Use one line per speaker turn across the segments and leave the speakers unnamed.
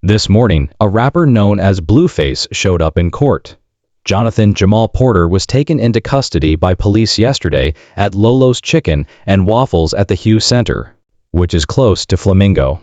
This morning, a rapper known as Blueface showed up in court. Jonathan Jamal Porter was taken into custody by police yesterday at Lolo's Chicken and Waffles at the Hughes Center, which is close to Flamingo.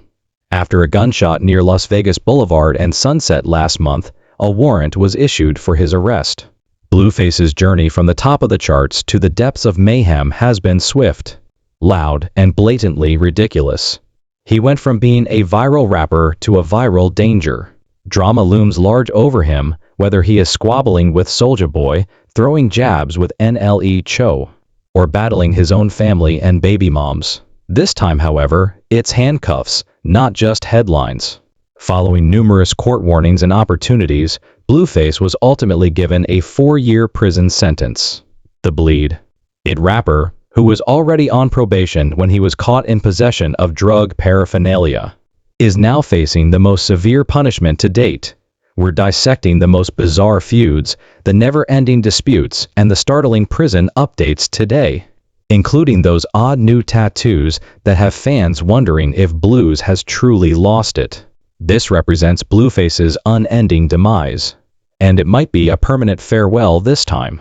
After a gunshot near Las Vegas Boulevard and Sunset last month, a warrant was issued for his arrest. Blueface's journey from the top of the charts to the depths of mayhem has been swift, loud, and blatantly ridiculous. He went from being a viral rapper to a viral danger. Drama looms large over him, whether he is squabbling with Soulja Boy, throwing jabs with NLE Cho, or battling his own family and baby moms. This time, however, it's handcuffs, not just headlines. Following numerous court warnings and opportunities, Blueface was ultimately given a 4-year prison sentence. The Bleed It rapper, who was already on probation when he was caught in possession of drug paraphernalia, is now facing the most severe punishment to date. We're dissecting the most bizarre feuds, the never-ending disputes, and the startling prison updates today, including those odd new tattoos that have fans wondering if Blues has truly lost it. This represents Blueface's unending demise, and it might be a permanent farewell this time.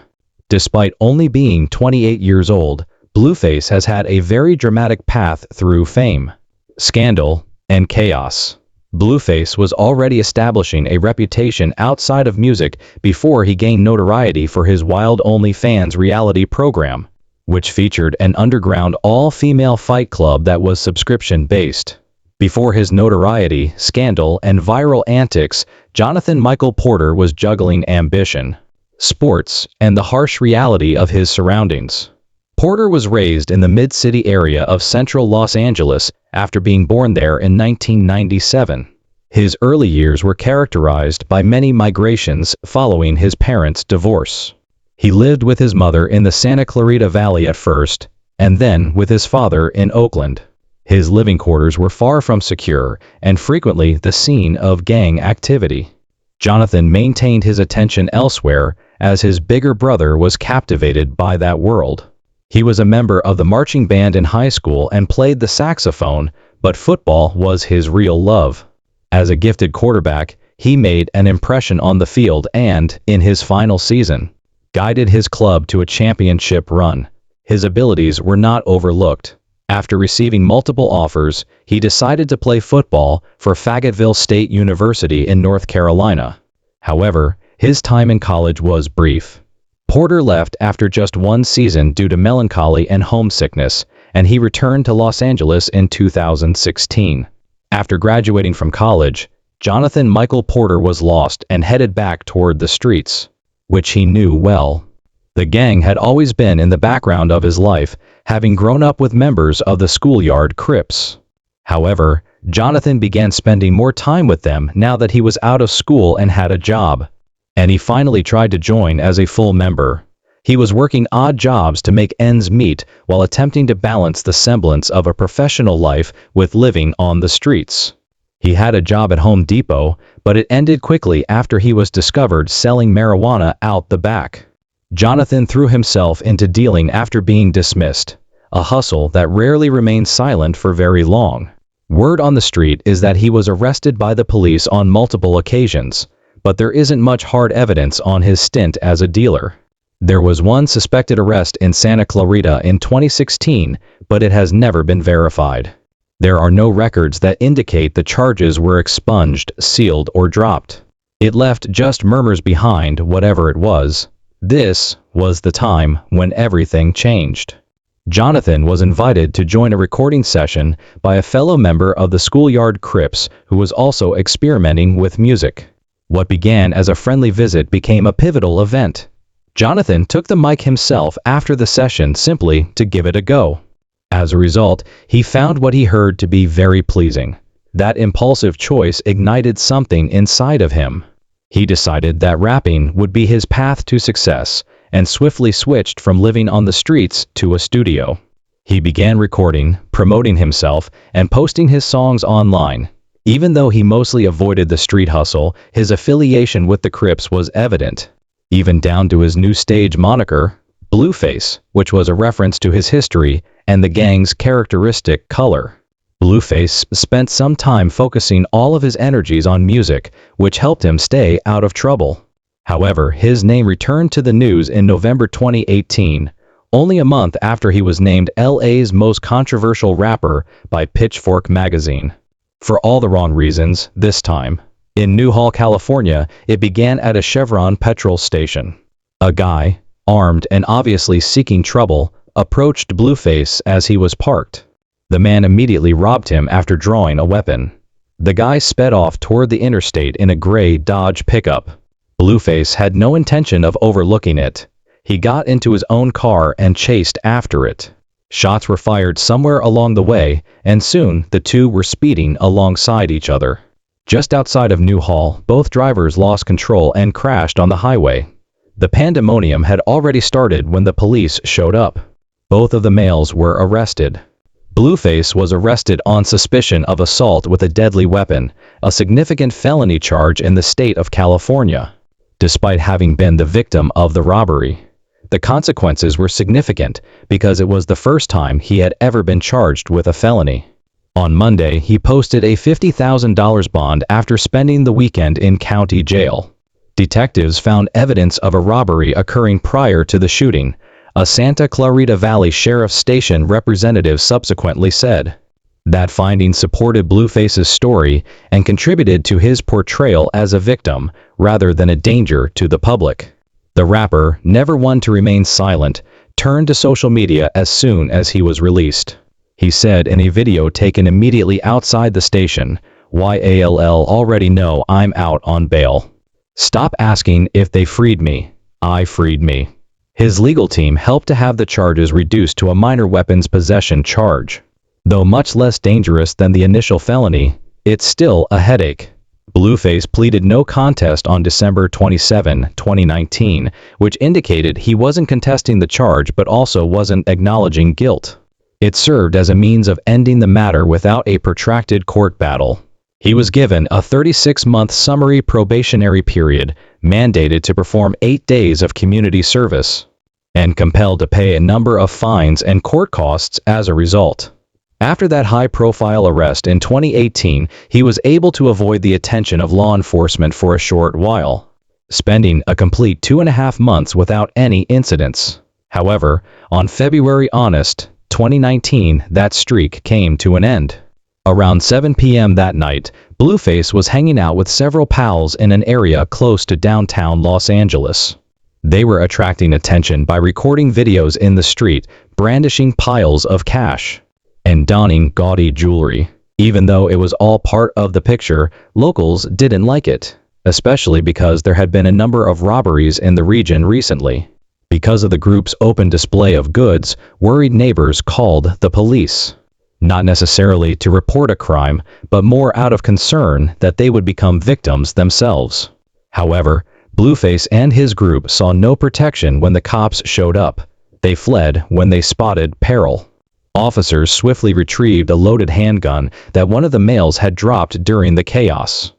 Despite only being 28 years old, Blueface has had a very dramatic path through fame, scandal, and chaos. Blueface was already establishing a reputation outside of music before he gained notoriety for his Wild OnlyFans reality program, which featured an underground all-female fight club that was subscription-based. Before his notoriety, scandal, and viral antics, Jonathan Michael Porter was juggling ambition, sports, and the harsh reality of his surroundings. Porter was raised in the mid-city area of central Los Angeles after being born there in 1997. His early years were characterized by many migrations following his parents' divorce. He lived with his mother in the Santa Clarita Valley at first, and then with his father in Oakland. His living quarters were far from secure and frequently the scene of gang activity. Jonathan maintained his attention elsewhere as his bigger brother was captivated by that world. He was a member of the marching band in high school and played the saxophone, but football was his real love. As a gifted quarterback, he made an impression on the field and, in his final season, guided his club to a championship run. His abilities were not overlooked. After receiving multiple offers, he decided to play football for Fayetteville State University in North Carolina. However, his time in college was brief. Porter left after just one season due to melancholy and homesickness, and he returned to Los Angeles in 2016. After graduating from college, Jonathan Michael Porter was lost and headed back toward the streets, which he knew well. The gang had always been in the background of his life, having grown up with members of the schoolyard Crips. However, Jonathan began spending more time with them now that he was out of school and had a job, and he finally tried to join as a full member. He was working odd jobs to make ends meet while attempting to balance the semblance of a professional life with living on the streets. He had a job at Home Depot, but it ended quickly after he was discovered selling marijuana out the back. Jonathan threw himself into dealing after being dismissed, a hustle that rarely remained silent for very long. Word on the street is that he was arrested by the police on multiple occasions, but there isn't much hard evidence on his stint as a dealer. There was one suspected arrest in Santa Clarita in 2016, but it has never been verified. There are no records that indicate the charges were expunged, sealed, or dropped. It left just murmurs behind, whatever it was. This was the time when everything changed. Jonathan was invited to join a recording session by a fellow member of the schoolyard Crips who was also experimenting with music. What began as a friendly visit became a pivotal event. Jonathan took the mic himself after the session simply to give it a go. As a result, he found what he heard to be very pleasing. That impulsive choice ignited something inside of him. He decided that rapping would be his path to success, and swiftly switched from living on the streets to a studio. He began recording, promoting himself, and posting his songs online. Even though he mostly avoided the street hustle, his affiliation with the Crips was evident, even down to his new stage moniker, Blueface, which was a reference to his history and the gang's characteristic color. Blueface spent some time focusing all of his energies on music, which helped him stay out of trouble. However, his name returned to the news in November 2018, only a month after he was named LA's most controversial rapper by Pitchfork magazine. For all the wrong reasons, this time. In Newhall, California, it began at a Chevron petrol station. A guy, armed and obviously seeking trouble, approached Blueface as he was parked. The man immediately robbed him after drawing a weapon. The guy sped off toward the interstate in a gray Dodge pickup. Blueface had no intention of overlooking it. He got into his own car and chased after it. Shots were fired somewhere along the way, and soon the two were speeding alongside each other. Just outside of Newhall, both drivers lost control and crashed on the highway. The pandemonium had already started when the police showed up. Both of the males were arrested. Blueface was arrested on suspicion of assault with a deadly weapon, a significant felony charge in the state of California. Despite having been the victim of the robbery, the consequences were significant because it was the first time he had ever been charged with a felony. On Monday, he posted a $50,000 bond after spending the weekend in county jail. Detectives found evidence of a robbery occurring prior to the shooting, a Santa Clarita Valley Sheriff's Station representative subsequently said. That finding supported Blueface's story and contributed to his portrayal as a victim rather than a danger to the public. The rapper, never one to remain silent, turned to social media as soon as he was released. He said in a video taken immediately outside the station, "YALL already know I'm out on bail. Stop asking if they freed me. I freed me." His legal team helped to have the charges reduced to a minor weapons possession charge. Though much less dangerous than the initial felony, it's still a headache. Blueface pleaded no contest on December 27, 2019, which indicated he wasn't contesting the charge but also wasn't acknowledging guilt. It served as a means of ending the matter without a protracted court battle. He was given a 36-month summary probationary period, mandated to perform 8 days of community service, and compelled to pay a number of fines and court costs as a result. After that high-profile arrest in 2018, he was able to avoid the attention of law enforcement for a short while, spending a complete 2.5 months without any incidents. However, on February 2019, that streak came to an end. Around 7 p.m. that night, Blueface was hanging out with several pals in an area close to downtown Los Angeles. They were attracting attention by recording videos in the street, brandishing piles of cash, and donning gaudy jewelry. Even though it was all part of the picture, locals didn't like it, especially because there had been a number of robberies in the region recently. Because of the group's open display of goods, worried neighbors called the police. Not necessarily to report a crime, but more out of concern that they would become victims themselves. However, Blueface and his group saw no protection when the cops showed up. They fled when they spotted peril. Officers swiftly retrieved a loaded handgun that one of the males had dropped during the chaos.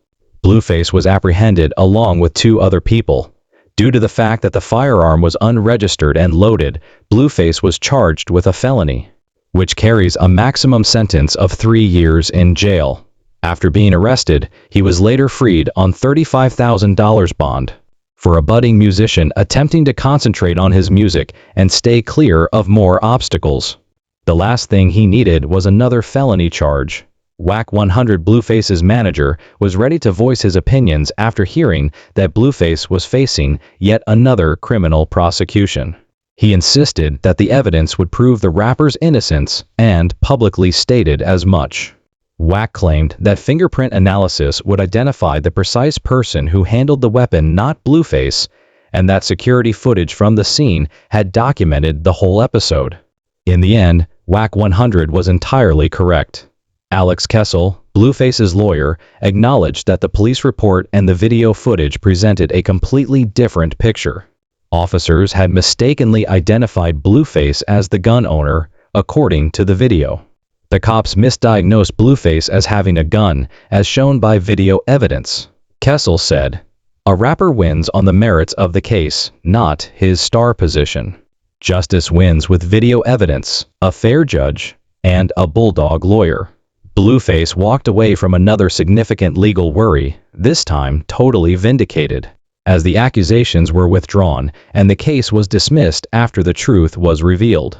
Blueface was apprehended along with 2 other people. Due to the fact that the firearm was unregistered and loaded, Blueface was charged with a felony, which carries a maximum sentence of 3 years in jail. After being arrested, he was later freed on $35,000 bond. For a budding musician attempting to concentrate on his music and stay clear of more obstacles, the last thing he needed was another felony charge. Whack 100 Blueface's manager was ready to voice his opinions after hearing that Blueface was facing yet another criminal prosecution. He insisted that the evidence would prove the rapper's innocence and publicly stated as much. Whack claimed that fingerprint analysis would identify the precise person who handled the weapon, not Blueface, and that security footage from the scene had documented the whole episode. In the end, Whack 100 was entirely correct. Alex Kessel, Blueface's lawyer, acknowledged that the police report and the video footage presented a completely different picture. Officers had mistakenly identified Blueface as the gun owner, according to the video. The cops misdiagnosed Blueface as having a gun, as shown by video evidence. Kessel said, "A rapper wins on the merits of the case, not his star position. Justice wins with video evidence, a fair judge, and a bulldog lawyer." Blueface walked away from another significant legal worry, this time totally vindicated, as the accusations were withdrawn and the case was dismissed after the truth was revealed.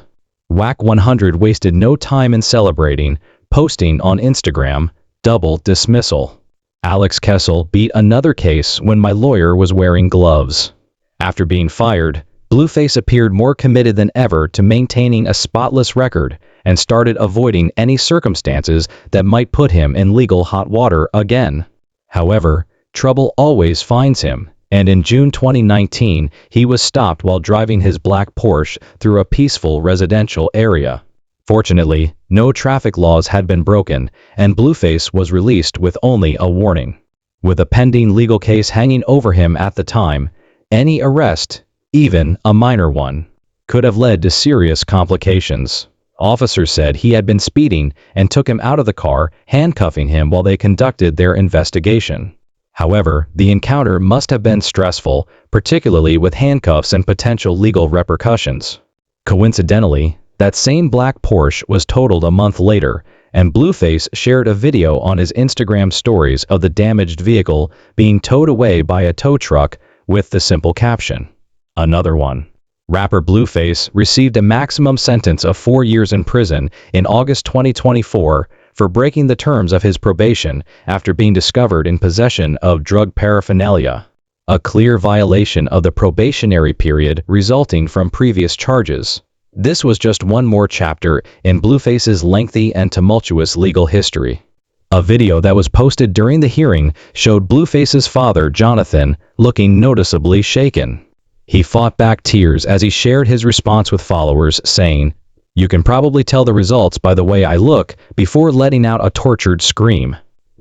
Whack 100 wasted no time in celebrating, posting on Instagram, "Double dismissal. Alex Kessel beat another case when my lawyer was wearing gloves." After being fired, Blueface appeared more committed than ever to maintaining a spotless record and started avoiding any circumstances that might put him in legal hot water again. However, trouble always finds him, and in June 2019, he was stopped while driving his black Porsche through a peaceful residential area. Fortunately, no traffic laws had been broken, and Blueface was released with only a warning. With a pending legal case hanging over him at the time, any arrest, even a minor one, could have led to serious complications. Officers said he had been speeding and took him out of the car, handcuffing him while they conducted their investigation. However, the encounter must have been stressful, particularly with handcuffs and potential legal repercussions. Coincidentally, that same black Porsche was totaled a month later, and Blueface shared a video on his Instagram stories of the damaged vehicle being towed away by a tow truck with the simple caption, "Another one." Rapper Blueface received a maximum sentence of 4 years in prison in August 2024 for breaking the terms of his probation after being discovered in possession of drug paraphernalia, a clear violation of the probationary period resulting from previous charges. This was just one more chapter in Blueface's lengthy and tumultuous legal history. A video that was posted during the hearing showed Blueface's father, Jonathan, looking noticeably shaken. He fought back tears as he shared his response with followers, saying, "You can probably tell the results by the way I look," before letting out a tortured scream.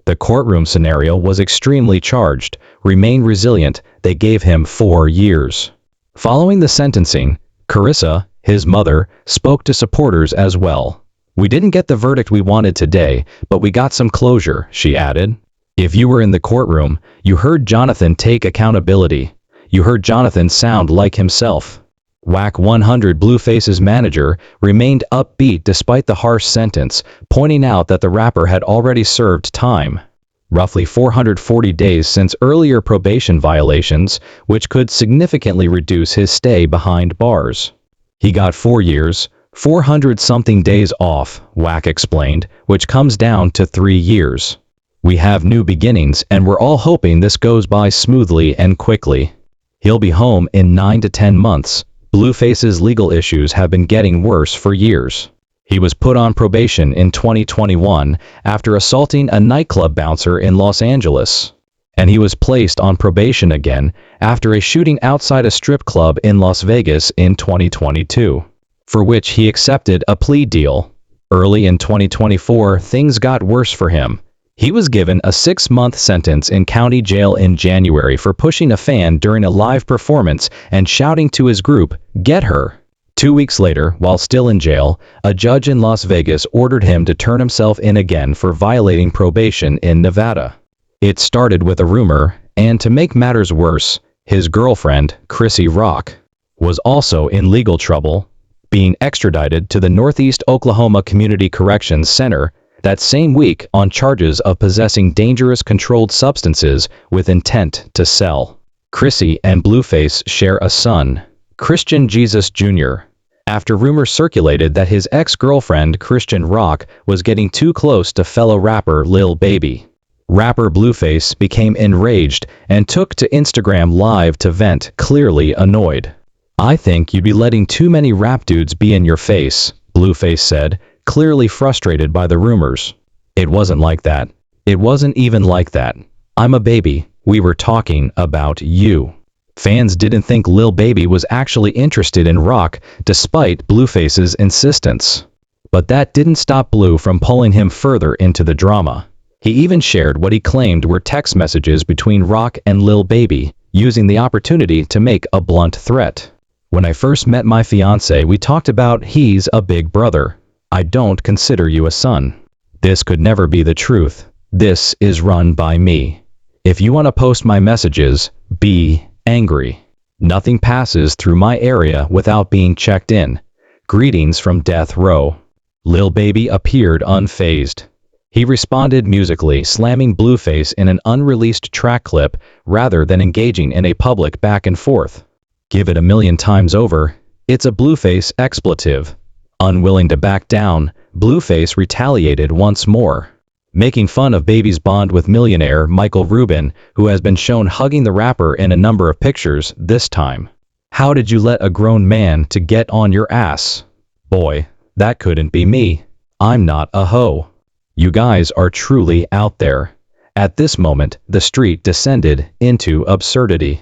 The courtroom scenario was extremely charged. Remain resilient, they gave him 4 years. Following the sentencing, Carissa, his mother, spoke to supporters as well. "We didn't get the verdict we wanted today, but we got some closure," she added. "If you were in the courtroom, you heard Jonathan take accountability. You heard Jonathan sound like himself." Whack 100 Blueface's manager remained upbeat despite the harsh sentence, pointing out that the rapper had already served time, roughly 440 days since earlier probation violations, which could significantly reduce his stay behind bars. "He got 4 years, 400-something days off," Whack explained, "which comes down to 3 years. We have new beginnings and we're all hoping this goes by smoothly and quickly. He'll be home in 9 to 10 months. Blueface's legal issues have been getting worse for years. He was put on probation in 2021 after assaulting a nightclub bouncer in Los Angeles. And he was placed on probation again after a shooting outside a strip club in Las Vegas in 2022, for which he accepted a plea deal. Early in 2024, things got worse for him. He was given a 6-month sentence in county jail in January for pushing a fan during a live performance and shouting to his group, "Get her." 2 weeks later, while still in jail, a judge in Las Vegas ordered him to turn himself in again for violating probation in Nevada. It started with a rumor, and to make matters worse, his girlfriend, Chrissy Rock, was also in legal trouble, being extradited to the Northeast Oklahoma Community Corrections Center that same week on charges of possessing dangerous controlled substances with intent to sell. Chrissy and Blueface share a son, Christian Jesus Jr., after rumors circulated that his ex-girlfriend Christian Rock was getting too close to fellow rapper Lil Baby. Rapper Blueface became enraged and took to Instagram Live to vent, clearly annoyed. "I think you'd be letting too many rap dudes be in your face," Blueface said, clearly frustrated by the rumors. "It wasn't like that. It wasn't even like that. I'm a baby. We were talking about you." Fans didn't think Lil Baby was actually interested in Rock, despite Blueface's insistence. But that didn't stop Blue from pulling him further into the drama. He even shared what he claimed were text messages between Rock and Lil Baby, using the opportunity to make a blunt threat. "When I first met my fiancé, we talked about he's a big brother. I don't consider you a son. This could never be the truth. This is run by me. If you want to post my messages, be angry. Nothing passes through my area without being checked in. Greetings from death row." Lil Baby appeared unfazed. He responded musically, slamming Blueface in an unreleased track clip rather than engaging in a public back and forth. Give it a million times over, it's a Blueface expletive. Unwilling to back down, Blueface retaliated once more, making fun of Baby's bond with millionaire Michael Rubin, who has been shown hugging the rapper in a number of pictures this time. How did you let a grown man to get on your ass? Boy, that couldn't be me. I'm not a hoe. You guys are truly out there. At this moment, the street descended into absurdity.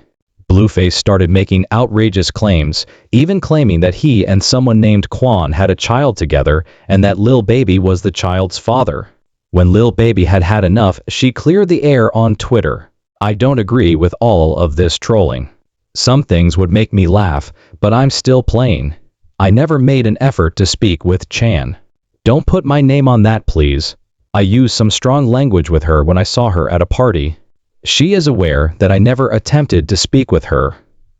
Blueface started making outrageous claims, even claiming that he and someone named Quan had a child together and that Lil Baby was the child's father. When Lil Baby had had enough, she cleared the air on Twitter. I don't agree with all of this trolling. Some things would make me laugh, but I'm still playing. I never made an effort to speak with Chan. Don't put my name on that, please. I used some strong language with her when I saw her at a party. She is aware that I never attempted to speak with her.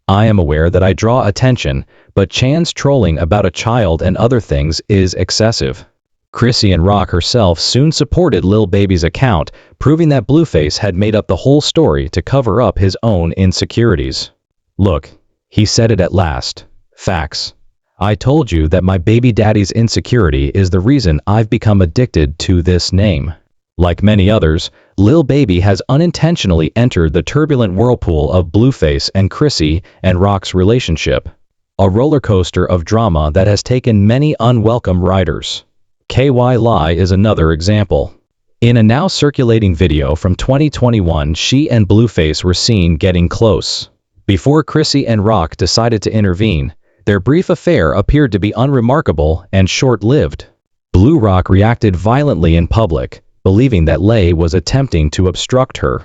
I am aware that I draw attention, but Chan's trolling about a child and other things is excessive. Chrissy and Rock herself soon supported Lil Baby's account, proving that Blueface had made up the whole story to cover up his own insecurities. Look, he said it at last. Facts. I told you that my baby daddy's insecurity is the reason I've become addicted to this name. Like many others, Lil Baby has unintentionally entered the turbulent whirlpool of Blueface and Chrissy and Rock's relationship. A roller coaster of drama that has taken many unwelcome riders. KY Lie is another example. In a now circulating video from 2021, she and Blueface were seen getting close. Before Chrissy and Rock decided to intervene, their brief affair appeared to be unremarkable and short-lived. Blue Rock reacted violently in public, believing that Lay was attempting to obstruct her.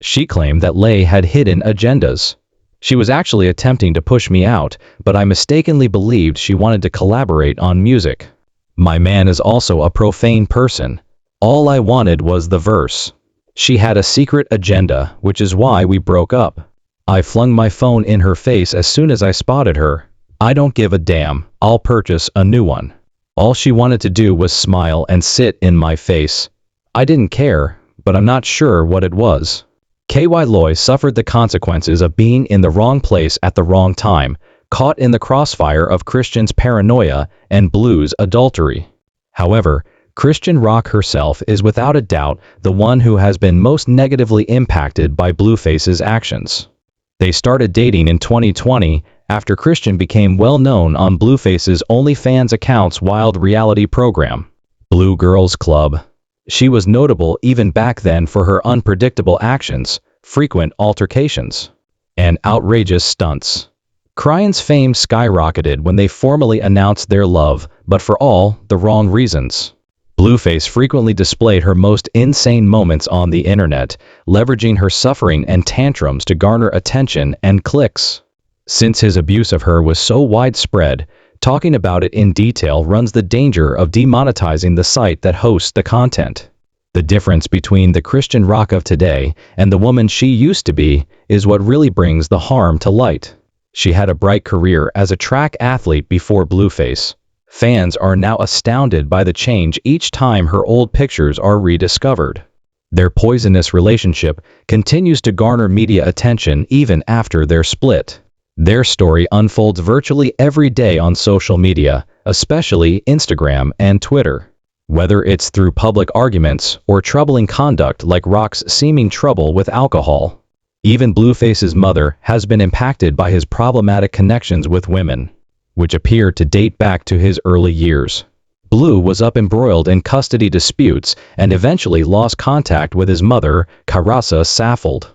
She claimed that Lay had hidden agendas. She was actually attempting to push me out, but I mistakenly believed she wanted to collaborate on music. My man is also a profane person. All I wanted was the verse. She had a secret agenda, which is why we broke up. I flung my phone in her face as soon as I spotted her. I don't give a damn, I'll purchase a new one. All she wanted to do was smile and sit in my face. I didn't care, but I'm not sure what it was. KY Loy suffered the consequences of being in the wrong place at the wrong time, caught in the crossfire of Christian's paranoia and Blue's adultery. However, Christian Rock herself is without a doubt the one who has been most negatively impacted by Blueface's actions. They started dating in 2020 after Christian became well known on Blueface's OnlyFans account's wild reality program, Blue Girls Club. She was notable even back then for her unpredictable actions, frequent altercations, and outrageous stunts. Cryan's fame skyrocketed when they formally announced their love, but for all the wrong reasons. Blueface frequently displayed her most insane moments on the internet, leveraging her suffering and tantrums to garner attention and clicks. Since his abuse of her was so widespread, talking about it in detail runs the danger of demonetizing the site that hosts the content. The difference between the Christian Rock of today and the woman she used to be is what really brings the harm to light. She had a bright career as a track athlete before Blueface. Fans are now astounded by the change each time her old pictures are rediscovered. Their poisonous relationship continues to garner media attention even after their split. Their story unfolds virtually every day on social media, especially Instagram and Twitter. Whether it's through public arguments or troubling conduct like Rock's seeming trouble with alcohol. Even Blueface's mother has been impacted by his problematic connections with women, which appear to date back to his early years. Blue was embroiled in custody disputes and eventually lost contact with his mother, Carassa Saffold.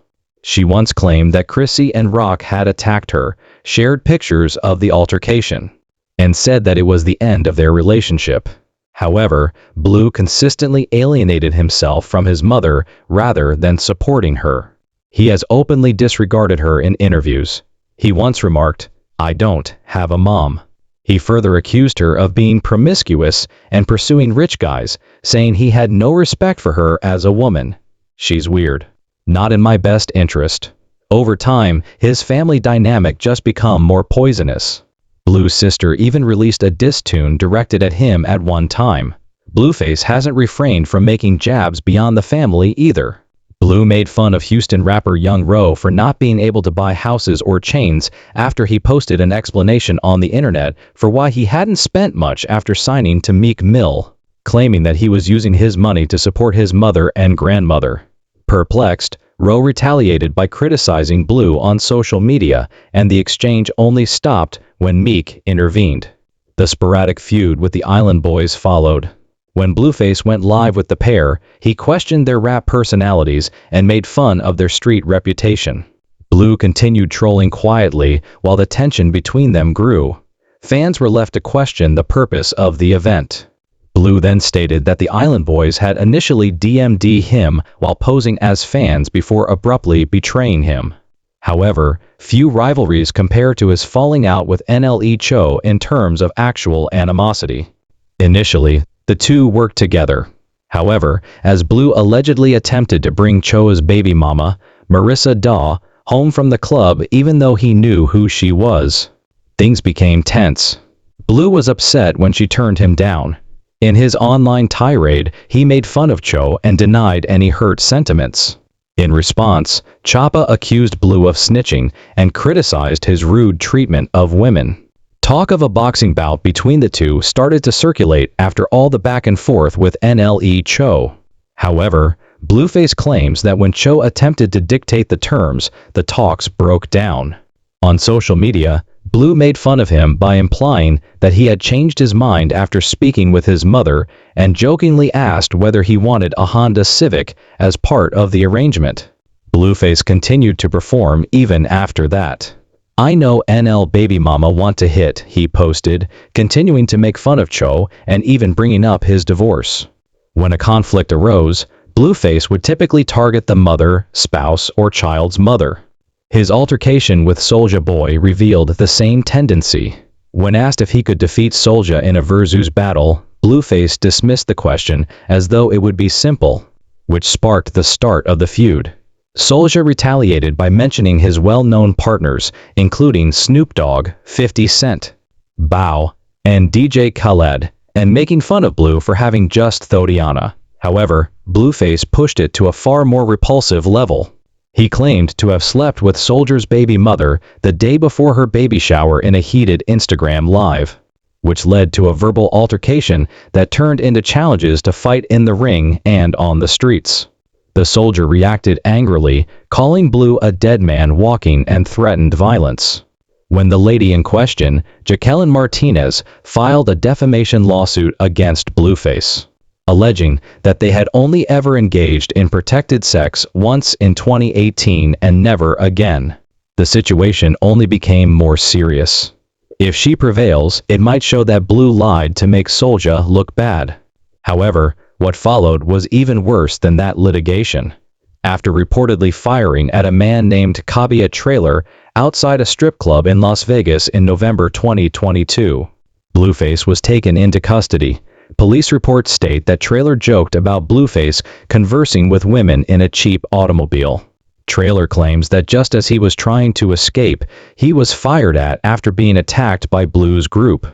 She once claimed that Chrissy and Rock had attacked her, shared pictures of the altercation, and said that it was the end of their relationship. However, Blue consistently alienated himself from his mother rather than supporting her. He has openly disregarded her in interviews. He once remarked, "I don't have a mom." He further accused her of being promiscuous and pursuing rich guys, saying he had no respect for her as a woman. She's weird. Not in my best interest. Over time, his family dynamic just become more poisonous. Blue's sister even released a diss tune directed at him at one time. Blueface hasn't refrained from making jabs beyond the family either. Blue made fun of Houston rapper Young Roe for not being able to buy houses or chains after he posted an explanation on the internet for why he hadn't spent much after signing to Meek Mill, claiming that he was using his money to support his mother and grandmother. Perplexed, Roe retaliated by criticizing Blue on social media, and the exchange only stopped when Meek intervened. The sporadic feud with the Island Boys followed. When Blueface went live with the pair, he questioned their rap personalities and made fun of their street reputation. Blue continued trolling quietly while the tension between them grew. Fans were left to question the purpose of the event. Blue then stated that the Island Boys had initially DM'd him while posing as fans before abruptly betraying him. However, few rivalries compare to his falling out with NLE Cho in terms of actual animosity. Initially, the two worked together. However, as Blue allegedly attempted to bring Cho's baby mama, Marissa Daw, home from the club even though he knew who she was, things became tense. Blue was upset when she turned him down. In his online tirade, he made fun of Cho and denied any hurt sentiments. In response, Choppa accused Blue of snitching and criticized his rude treatment of women. Talk of a boxing bout between the two started to circulate after all the back and forth with NLE Cho. However, Blueface claims that when Cho attempted to dictate the terms, the talks broke down. On social media, Blue made fun of him by implying that he had changed his mind after speaking with his mother and jokingly asked whether he wanted a Honda Civic as part of the arrangement. Blueface continued to perform even after that. "I know NL baby mama want to hit," he posted, continuing to make fun of Cho and even bringing up his divorce. When a conflict arose, Blueface would typically target the mother, spouse, or child's mother. His altercation with Soulja Boy revealed the same tendency. When asked if he could defeat Soulja in a versus battle, Blueface dismissed the question as though it would be simple, which sparked the start of the feud. Soulja retaliated by mentioning his well-known partners, including Snoop Dogg, 50 Cent, Bow, and DJ Khaled, and making fun of Blue for having just Thotiana. However, Blueface pushed it to a far more repulsive level. He claimed to have slept with Soulja's baby mother the day before her baby shower in a heated Instagram live, which led to a verbal altercation that turned into challenges to fight in the ring and on the streets. The Soulja reacted angrily, calling Blue a dead man walking and threatened violence. When the lady in question, Jacqueline Martinez, filed a defamation lawsuit against Blueface, alleging that they had only ever engaged in protected sex once in 2018 and never again. The situation only became more serious. If she prevails, it might show that Blue lied to make Soulja look bad. However, what followed was even worse than that litigation. After reportedly firing at a man named Kabia Trailer outside a strip club in Las Vegas in November 2022, Blueface was taken into custody. Police reports state that Trailer joked about Blueface conversing with women in a cheap automobile. Trailer claims that just as he was trying to escape, he was fired at after being attacked by Blue's group.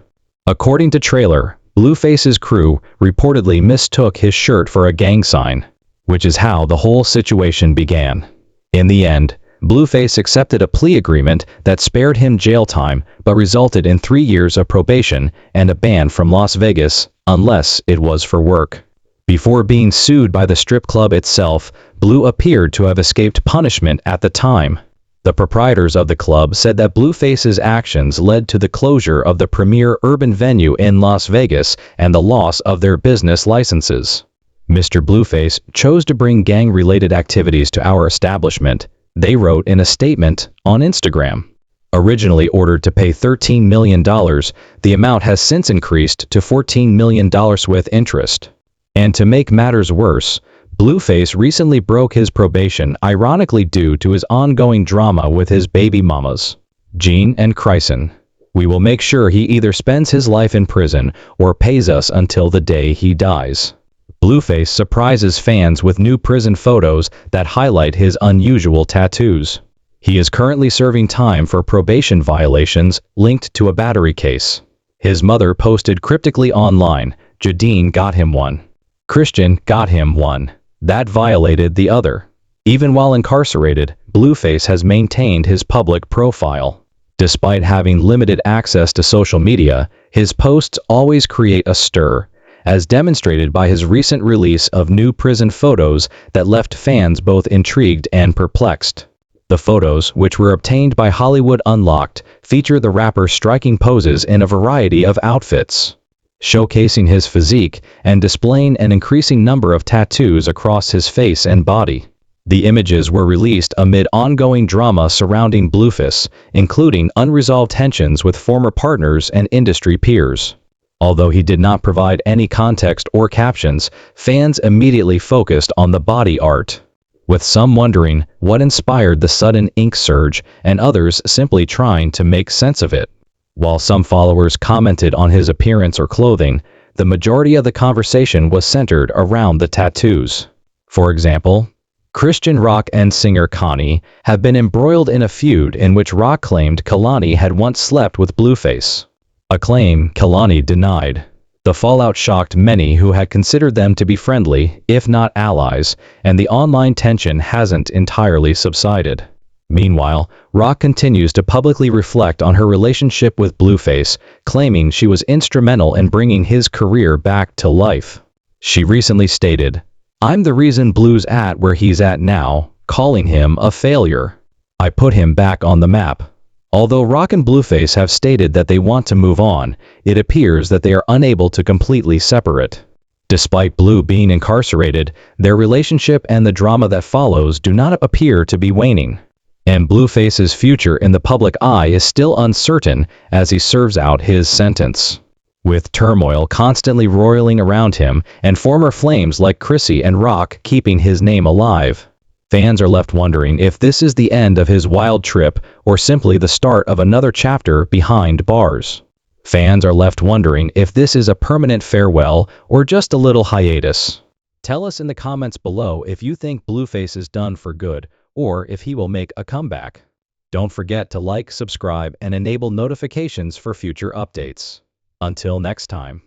According to Trailer, Blueface's crew reportedly mistook his shirt for a gang sign, which is how the whole situation began. In the end, Blueface accepted a plea agreement that spared him jail time but resulted in 3 years of probation and a ban from Las Vegas, unless it was for work. Before being sued by the strip club itself, Blue appeared to have escaped punishment at the time. The proprietors of the club said that Blueface's actions led to the closure of the premier urban venue in Las Vegas and the loss of their business licenses. "Mr. Blueface chose to bring gang-related activities to our establishment," they wrote in a statement on Instagram. Originally ordered to pay $13 million, the amount has since increased to $14 million with interest. And to make matters worse, Blueface recently broke his probation ironically due to his ongoing drama with his baby mamas, Jean and Chryson. "We will make sure he either spends his life in prison or pays us until the day he dies." Blueface surprises fans with new prison photos that highlight his unusual tattoos. He is currently serving time for probation violations linked to a battery case. His mother posted cryptically online, Jadine got him one. Christian got him one. That violated the other. Even while incarcerated, Blueface has maintained his public profile. Despite having limited access to social media, his posts always create a stir, as demonstrated by his recent release of new prison photos that left fans both intrigued and perplexed. The photos, which were obtained by Hollywood Unlocked, feature the rapper striking poses in a variety of outfits, showcasing his physique and displaying an increasing number of tattoos across his face and body. The images were released amid ongoing drama surrounding Blueface, including unresolved tensions with former partners and industry peers. Although he did not provide any context or captions, fans immediately focused on the body art, with some wondering what inspired the sudden ink surge and others simply trying to make sense of it. While some followers commented on his appearance or clothing, the majority of the conversation was centered around the tattoos. For example, Christian rock and singer Connie have been embroiled in a feud in which Rock claimed Kalani had once slept with Blueface, a claim Kalani denied. The fallout shocked many who had considered them to be friendly, if not allies, and the online tension hasn't entirely subsided. Meanwhile, Rock continues to publicly reflect on her relationship with Blueface, claiming she was instrumental in bringing his career back to life. She recently stated, "I'm the reason Blue's at where he's at now," calling him a failure. "I put him back on the map." Although Rock and Blueface have stated that they want to move on, it appears that they are unable to completely separate. Despite Blue being incarcerated, their relationship and the drama that follows do not appear to be waning. And Blueface's future in the public eye is still uncertain as he serves out his sentence. With turmoil constantly roiling around him and former flames like Chrissy and Rock keeping his name alive, fans are left wondering if this is the end of his wild trip or simply the start of another chapter behind bars. Fans are left wondering if this is a permanent farewell or just a little hiatus. Tell us in the comments below if you think Blueface is done for good or if he will make a comeback. Don't forget to like, subscribe, and enable notifications for future updates. Until next time.